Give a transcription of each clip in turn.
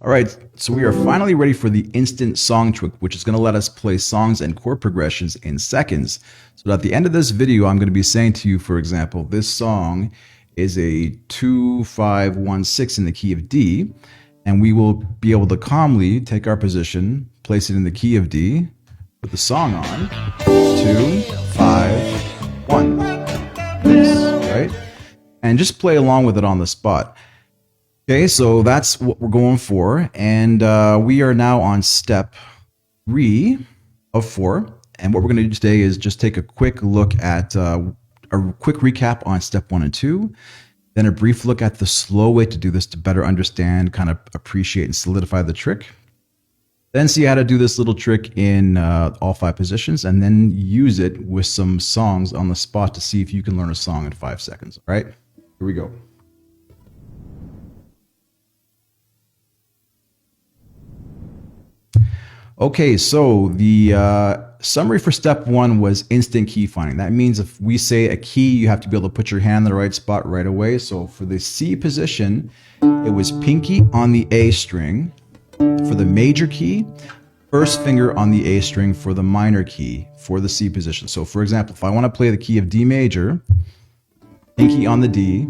All right, so we are finally ready for the instant song trick, which is going to let us play songs and chord progressions in seconds. So at the end of this video, I'm going to be saying to you, for example, this song is a 2-5-1-6 in the key of D, and we will be able to calmly take our position, place it in the key of D, put the song on, 2, 5, 1, this, right? And just play along with it on the spot. Okay, so that's what we're going for, and we are now on step 3 of 4, and what we're going to do today is just take a quick look at a quick recap on step 1 and 2, then a brief look at the slow way to do this to better understand, kind of appreciate and solidify the trick, then see how to do this little trick in all 5 positions, and then use it with some songs on the spot to see if you can learn a song in 5 seconds. All right, here we go. Okay, so the summary for step 1 was instant key finding. That means if we say a key, you have to be able to put your hand in the right spot right away. So for the C position, it was pinky on the A string for the major key, first finger on the A string for the minor key for the C position. So for example, if I want to play the key of D major, pinky on the D,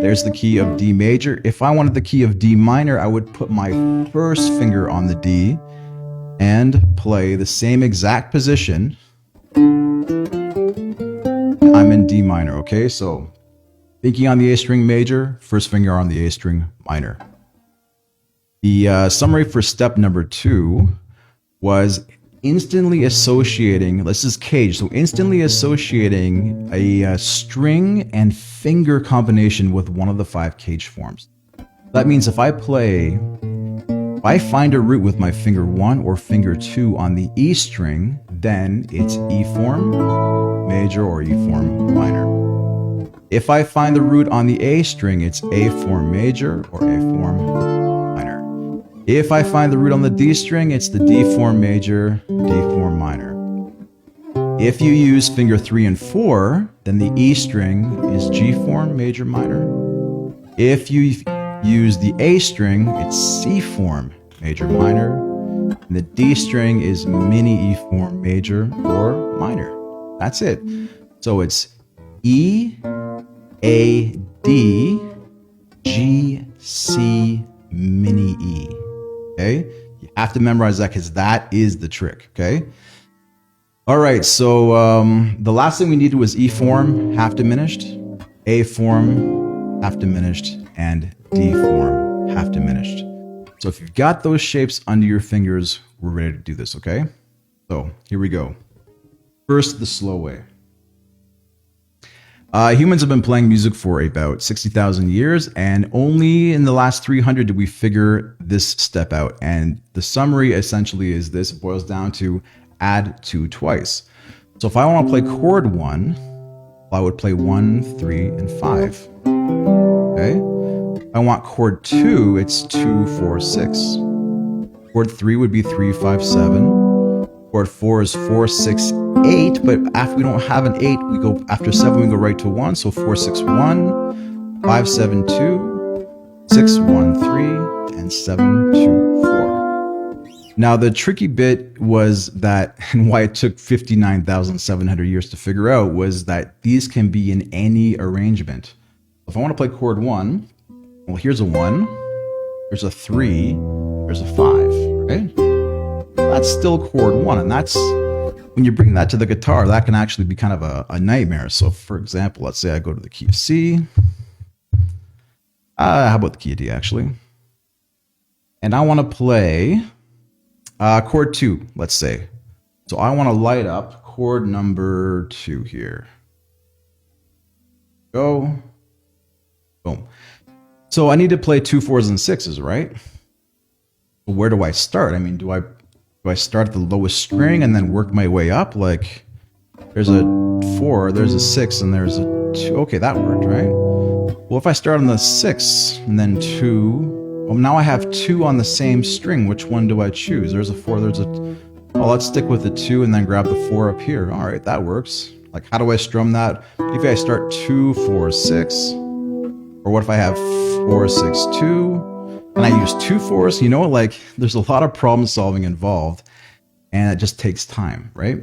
there's the key of D major. If I wanted the key of D minor, I would put my first finger on the D and play the same exact position. I'm in D minor, okay? So pinky on the A string major, first finger on the A string minor. The summary for step number 2 was instantly associating, this is cage, so instantly associating a string and finger combination with one of the 5 cage forms. That means if I find a root with my finger 1 or finger 2 on the E string, then it's E form major or E form minor. If I find the root on the A string, it's A form major or A form minor. If I find the root on the D string, it's the D form major, D form minor. If you use finger 3 and 4, then the E string is G form major minor. If you use the A string, it's C form major minor. And the D string is mini E form major or minor. That's it. So it's E, A, D, G, C, mini E. Okay, you have to memorize that because that is the trick. Okay, all right, so the last thing we needed was E form half diminished, A form half diminished, and D form half diminished. So if you've got those shapes under your fingers, we're ready to do this. Okay, so here we go. First, the slow way. Humans have been playing music for about 60,000 years, and only in the last 300 did we figure this step out. And the summary essentially is this. It boils down to add 2 twice. So if I want to play chord 1, I would play 1, 3, and 5. Okay? If I want chord 2, it's 2, 4, 6. Chord 3 would be 3, 5, 7. Chord 4 is 4, 6, 8, but after we don't have an 8, we go after 7, we go right to 1. So 4, 6, 1, 5, 7, 2, 6, 1, 3, and 7, 2, 4. Now the tricky bit was that, and why it took 59,700 years to figure out, was that these can be in any arrangement. If I want to play chord 1, well, here's a 1, there's a 3, there's a 5, right? That's still chord 1, and that's, when you bring that to the guitar, that can actually be kind of a nightmare. So for example, let's say I go to the key of C. How about the key of D actually? And I want to play chord 2, let's say. So I want to light up chord number 2 here. Go. Boom. So I need to play 2 4s and 6s, right? Well, where do I start? I mean, do I start at the lowest string and then work my way up? Like, there's a 4, there's a 6, and there's a 2. Okay, that worked, right? Well, if I start on the 6 and then 2, well, now I have 2 on the same string. Which one do I choose? There's a 4, there's a... Well, let's stick with the 2 and then grab the 4 up here. All right, that works. Like, how do I strum that? If I start 2, 4, 6, or what if I have 4, 6, 2, and I use 2 4s, you know, like there's a lot of problem solving involved, and it just takes time, right?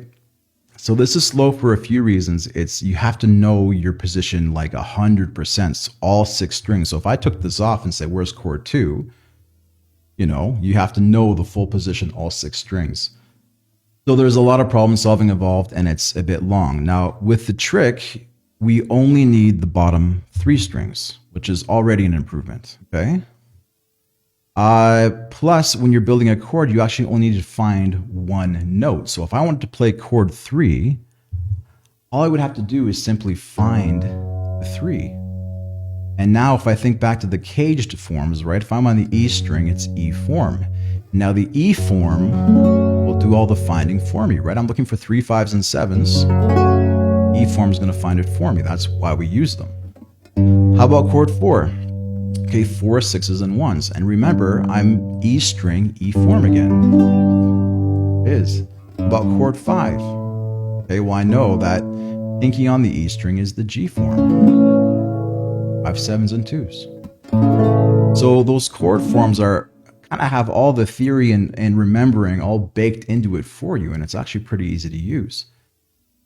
So this is slow for a few reasons. It's you have to know your position like 100%, all 6 strings. So if I took this off and say, where's chord 2? You know, you have to know the full position, all 6 strings. So there's a lot of problem solving involved, and it's a bit long. Now with the trick, we only need the bottom 3 strings, which is already an improvement, okay? Plus, when you're building a chord, you actually only need to find 1 note. So if I wanted to play chord 3, all I would have to do is simply find the 3. And now if I think back to the caged forms, right? If I'm on the E string, it's E form. Now the E form will do all the finding for me, right? I'm looking for 3 5s and 7s. E form is going to find it for me. That's why we use them. How about chord 4? Okay, 4 6s and 1s. And remember, I'm E string, E form again. It is. About chord 5. Okay, well, I know that pinky on the E string is the G form. 5 7s and 2s. So those chord forms are kind of have all the theory and remembering all baked into it for you, and it's actually pretty easy to use.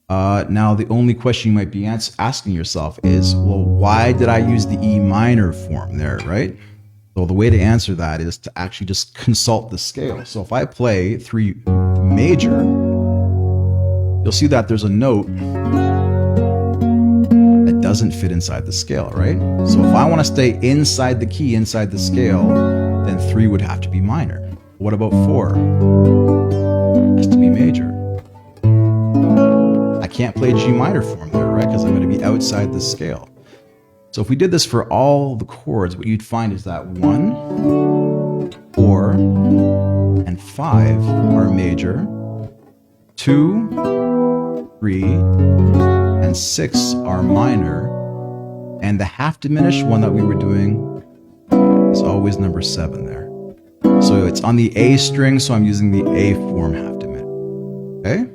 Now, the only question you might be asking yourself is, well, why did I use the E minor form there, right? So the way to answer that is to actually just consult the scale. So if I play 3 major, you'll see that there's a note that doesn't fit inside the scale, right? So if I want to stay inside the key, inside the scale, then 3 would have to be minor. What about 4? It has to be major. I can't play G minor form there, right? Because I'm going to be outside the scale. So if we did this for all the chords, what you'd find is that 1, 4, and 5 are major. 2, 3, and 6 are minor. And the half diminished one that we were doing is always number 7 there. So it's on the A string, so I'm using the A form half diminished. Okay?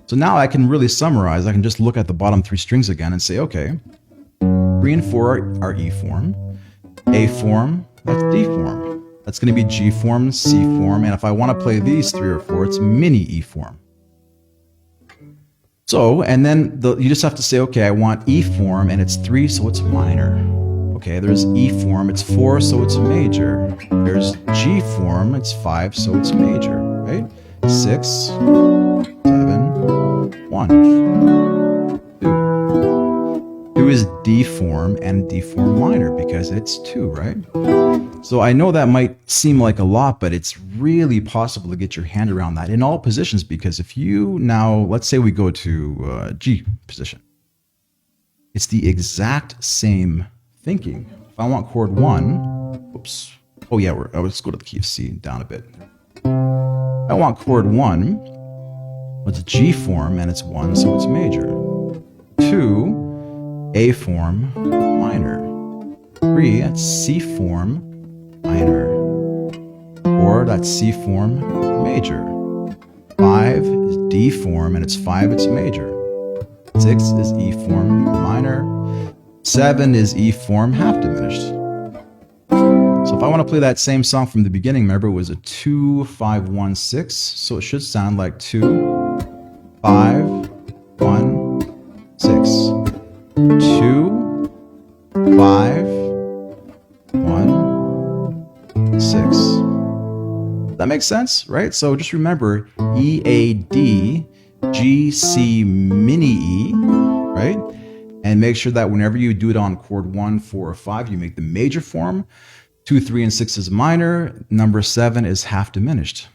So now I can really summarize. I can just look at the bottom 3 strings again and say, okay, 3 and 4 are E form, A form, that's D form. That's going to be G form, C form, and if I want to play these 3 or 4, it's mini E form. So, and then you just have to say, okay, I want E form, and it's 3, so it's minor. Okay, there's E form, it's 4, so it's major. There's G form, it's 5, so it's major, right? 6, 7, 1, 2. 2 is D form and D form minor because it's 2, right? So I know that might seem like a lot, but it's really possible to get your hand around that in all positions, because if you now, let's say we go to G position, it's the exact same thinking. If I want chord 1, oops, oh yeah, let's go to the key of C, down a bit. I want chord 1, it's G form and it's 1, so it's major. 2, A form, minor. 3, that's C form, minor. 4, that's C form, major. 5 is D form and it's 5, it's major. 6 is E form, minor. 7 is E form, half diminished. So if I want to play that same song from the beginning, remember it was a 2, 5, 1, 6. So it should sound like 2, 5, 1, 6. 2, 5, 1, 6. That makes sense, right? So just remember E, A, D, G, C, mini E, right? And make sure that whenever you do it on chord 1, 4, or 5, you make the major form. 2, 3, and 6 is minor. Number 7 is half diminished,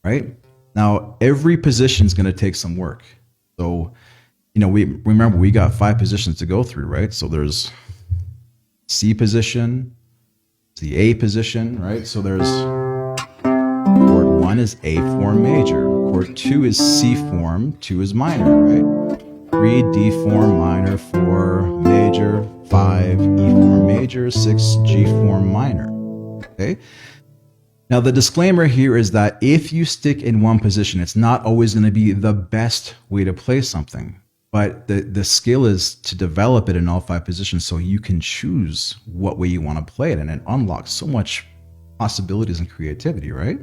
right? Now, every position is going to take some work. So, you know, we got 5 positions to go through, right? So there's C position, the A position, right? So there's chord 1 is A form major. Chord 2 is C form, 2 is minor, right? 3, D form minor, 4 major, 5, E form major, 6, G form minor. Okay? Now the disclaimer here is that if you stick in one position, it's not always going to be the best way to play something. But the skill is to develop it in all 5 positions so you can choose what way you want to play it, and it unlocks so much possibilities and creativity, right?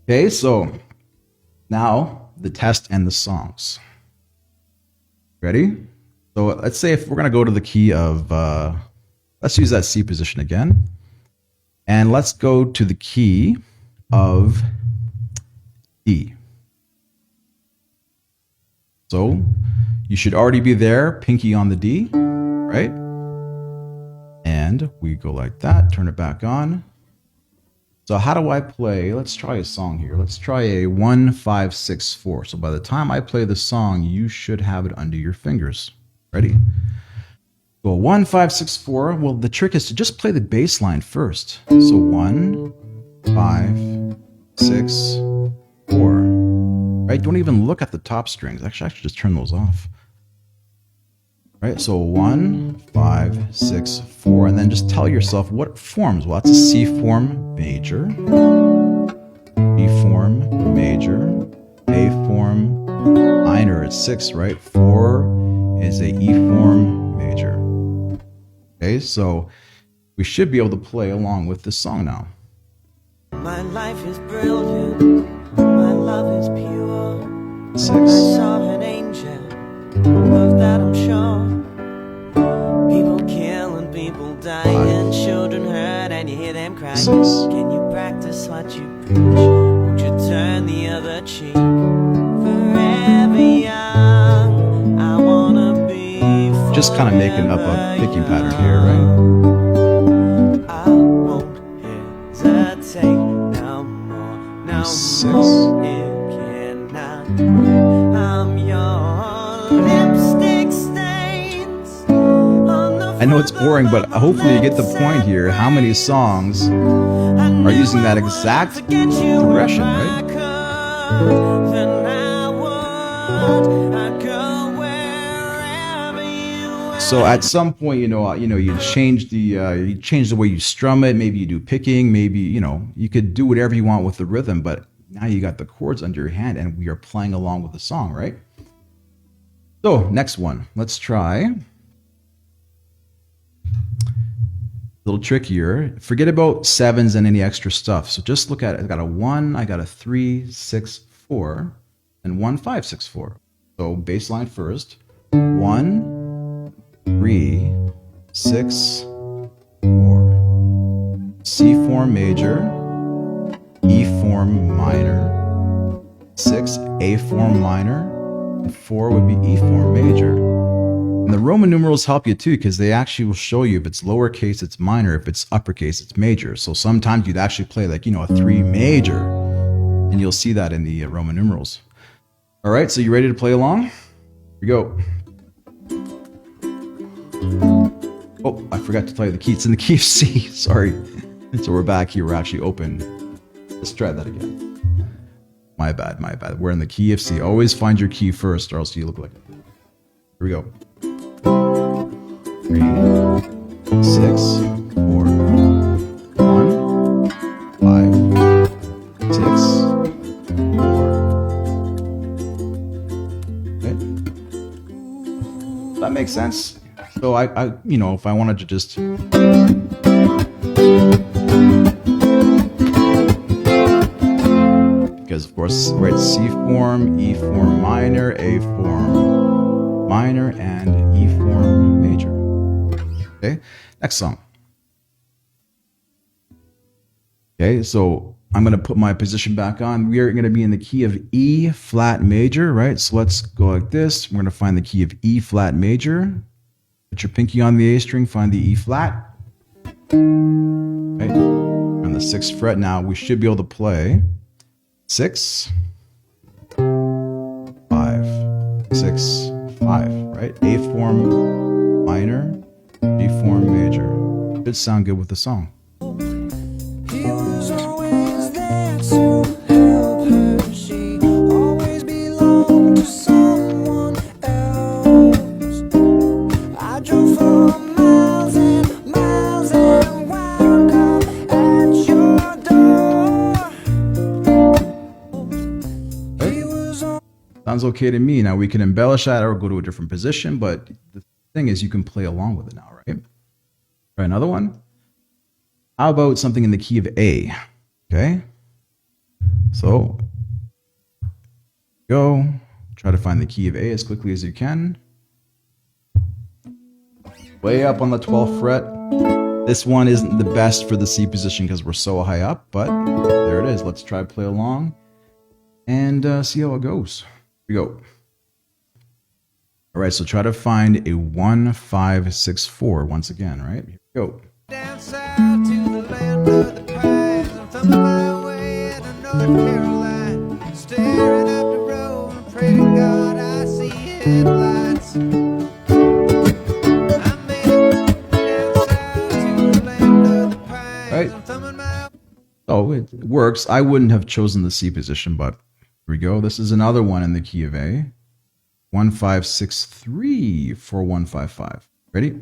Okay, so now the test and the songs. Ready? So let's say if we're going to go to the key of, let's use that C position again. And let's go to the key of D. So you should already be there, pinky on the D, right? And we go like that, turn it back on. So how do I play? Let's try a song here. Let's try a 1, 5, 6, 4. So by the time I play the song, you should have it under your fingers. Ready? Go 1, 5, 6, 4. Well, the trick is to just play the bass line first. So 1, 5, 6, 4. Right? Don't even look at the top strings. Actually, I should just turn those off. Right? So 1, 5, 6, 4. And then just tell yourself what forms. Well, that's a C form major, B form major, A form minor. It's 6, right? 4 is a E form major. Okay, so we should be able to play along with this song now. My life is brilliant. My love is pure. 6. I saw an angel. Of that I'm sure. People kill and people die, 5. and children hurt, and you hear them cry. 6. Can you practice what you preach? Won't you turn the other cheek? Forever young, I wanna be. Just kind of making up a picking pattern here, right? I won't hesitate no more. No 6. more. It cannot. I'm your lipstick stains on the I know it's boring, but hopefully you get the point here. How many songs are using that exact progression, right? So at some point, you change the way you strum it. Maybe you do picking. Maybe you could do whatever you want with the rhythm. But now you got the chords under your hand, and we are playing along with the song, right? So next one, let's try. A little trickier. Forget about 7s and any extra stuff. So just look at it. I got a 1, I got a 3, 6, 4, and 1, 5, 6, 4. So bass line first. 1, 3, 6, 4. C form major, E form minor, 6 A form minor, and 4 would be E form major. And the Roman numerals help you too, because they actually will show you if it's lowercase, it's minor. If it's uppercase, it's major. So sometimes you'd actually play like, a 3 major, and you'll see that in the Roman numerals. All right, so you ready to play along? Here we go. Oh, I forgot to play the key. It's in the key of C. Sorry. So we're back here. We're actually open. Let's try that again. My bad. We're in the key of C. Always find your key first, or else you look like it. Here we go. 3, 6, 4, 1, 5, 6, 4. Okay. That makes sense. So I if I wanted to just because of course, right, C form, E form minor, A form minor, and E form major. Okay, next song. Okay, so I'm going to put my position back on. We are going to be in the key of E flat major, right? So let's go like this. We're going to find the key of E flat major. Put your pinky on the A string, find the E flat. Right? On the 6th fret now, we should be able to play 6, 5, 6, 5, right? A form minor, B form major. Should sound good with the song. He was always there to help her. She always belonged to someone else. I drove for miles and miles and wound up at your door. He was Sounds okay to me. Now we can embellish that or go to a different position, but the thing is you can play along with it now, right? Try another one. How about something in the key of A? Okay. So go. Try to find the key of A as quickly as you can. Way up on the 12th fret. This one isn't the best for the C position because we're so high up, but there it is. Let's try to play along and see how it goes. Here we go. All right, so try to find a 1, 5, 6, 4 once again, right? Here we go. Down south to the land of the pines. I'm thumbing my way into North Carolina, staring up the road and pray to God I see headlights. I made it down south to the land of the pines. Right. I'm thumbing my Oh, it works. I wouldn't have chosen the C position, but here we go. This is another one in the key of A. 1, 5, 6, 3, 4, 1, 5, 5. Ready?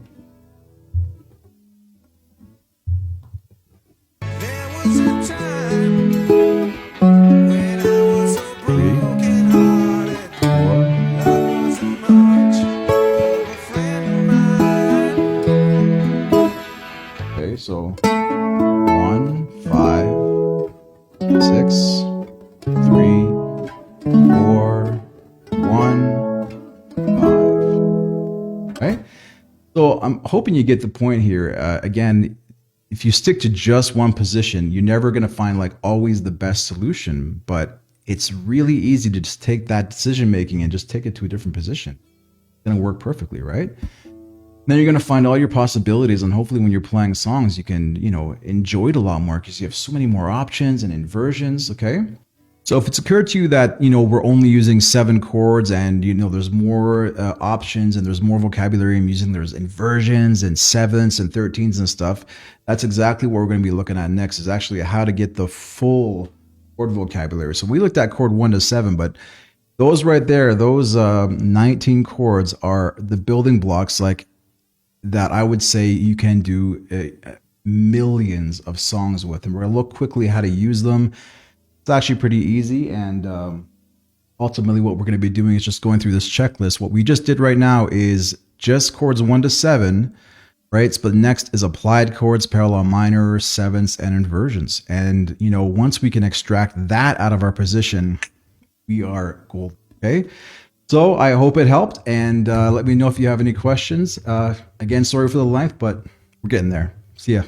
There was a time when I was so broken hearted. 4. Love wasn't much of a friend of mine. Okay, so 1, 5, 6, 3, 4, 1, 5. Okay? So I'm hoping you get the point here. Again, if you stick to just one position, you're never going to find like always the best solution, but it's really easy to just take that decision making and just take it to a different position. It's going to work perfectly, right? Then you're going to find all your possibilities, and hopefully when you're playing songs, you can, enjoy it a lot more because you have so many more options and inversions, okay? So if it's occurred to you that, we're only using 7 chords and, there's more options and there's more vocabulary I'm using, there's inversions and 7ths and 13ths and stuff, that's exactly what we're going to be looking at next, is actually how to get the full chord vocabulary. So we looked at chord 1 to 7, but those right there, those 19 chords are the building blocks that I would say you can do millions of songs with. And we're going to look quickly how to use them. It's actually pretty easy, and ultimately what we're going to be doing is just going through this checklist. What we just did right now is just chords 1 to 7, right? But next is applied chords, parallel minor, 7ths, and inversions. And, once we can extract that out of our position, we are gold, okay? So I hope it helped, and let me know if you have any questions. Again, sorry for the length, but we're getting there. See ya.